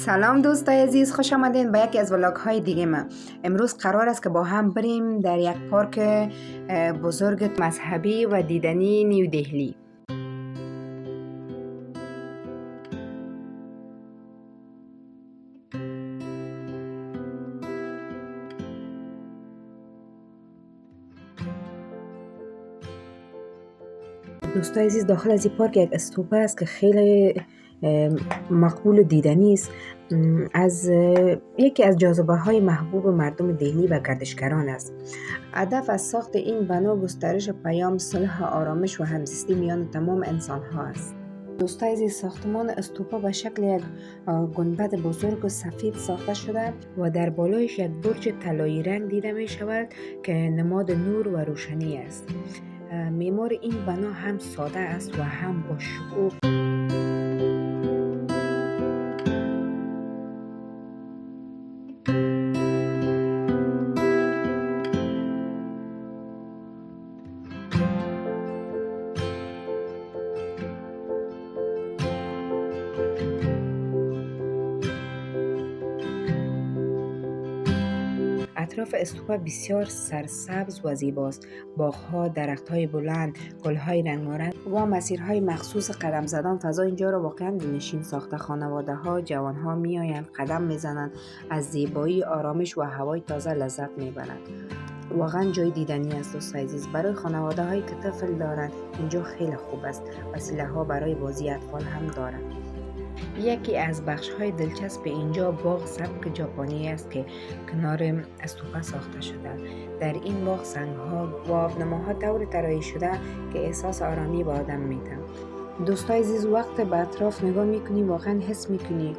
سلام دوستای عزیز، خوش آمدین به یکی از ولاگ های دیگه ما. امروز قرار است که با هم بریم در یک پارک بزرگ مذهبی و دیدنی نیو دهلی. دوستای عزیز، داخل از این پارک یک استوپه است که خیلی مقبول و دیدنی است. از یکی از جاذبه های محبوب مردم دهلی و گردشگران است. هدف از ساخت این بنا گسترش پیام صلح، آرامش و همزیستی میان تمام انسان ها است. دوستای عزیز، ساختمان استوپا به شکل یک گنبد بزرگ و سفید ساخته شده و در بالایش یک برج طلایی رنگ دیده می شود که نماد نور و روشنی است. معمار این بنا هم ساده است و هم با شکوه. اطراف استوپا بسیار سرسبز و زیباست. باغ‌ها، درخت‌های بلند، گل‌های رنگارنگ و مسیرهای مخصوص قدم زدن فضا اینجا را واقعاً دلنشین ساخته. خانواده‌ها، جوان‌ها میآیند، قدم میزنند، از زیبایی، آرامش و هوای تازه لذت میبرند. واقعاً جای دیدنی است دوستای عزیز. برای خانواده‌هایی که طفل دارند اینجا خیلی خوب است. وسیله‌ها برای بازی اطفال هم دارند. یکی از بخش‌های دلچسب اینجا باغ سبک ژاپنی است که کنار استوپا ساخته شده. در این باغ سنگ‌ها و آبنماها طور طراحی شده که احساس آرامی به آدم میده. دوستای عزیز، وقت به اطراف نگاه میکنی واقعا حس میکنی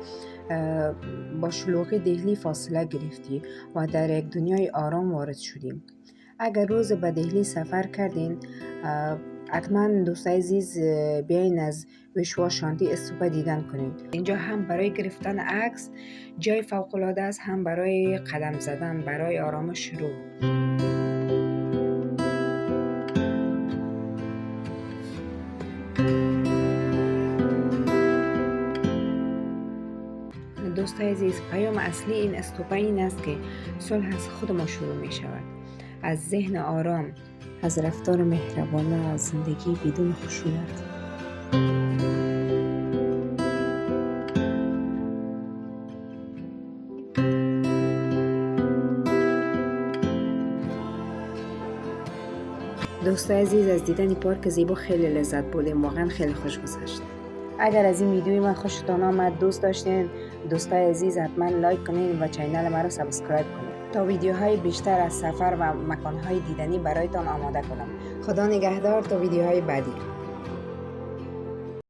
با شلوغی دهلی فاصله گرفتی و در یک دنیای آرام وارد شدیم. اگر روز به دهلی سفر کردین، حتما دوستای عزیز بیاین از وشوا شانتی استوپا دیدن کنید. اینجا هم برای گرفتن عکس جای فوق العاده است، هم برای قدم زدن، برای آرامش روح. دوستای عزیز، پیام اصلی این استوپا این است که صلح از خود ما شروع می شود. از ذهن آرام، از رفتار مهربانه، از زندگی بدون خشونت. دوستای عزیز، از دیدن پارک زیبا خیلی لذت بردیم، واقعا خیلی خوش گذشت. اگر از این ویدیوی من خوشتون آمد، دوست داشتین، دوستای عزیز حتما لایک کنین و چینل ما رو سابسکرایب کنین تا ویدیوهای بیشتر از سفر و مکانهای دیدنی برایتان آماده کنم. خدا نگهدار تا ویدیوهای بعدی.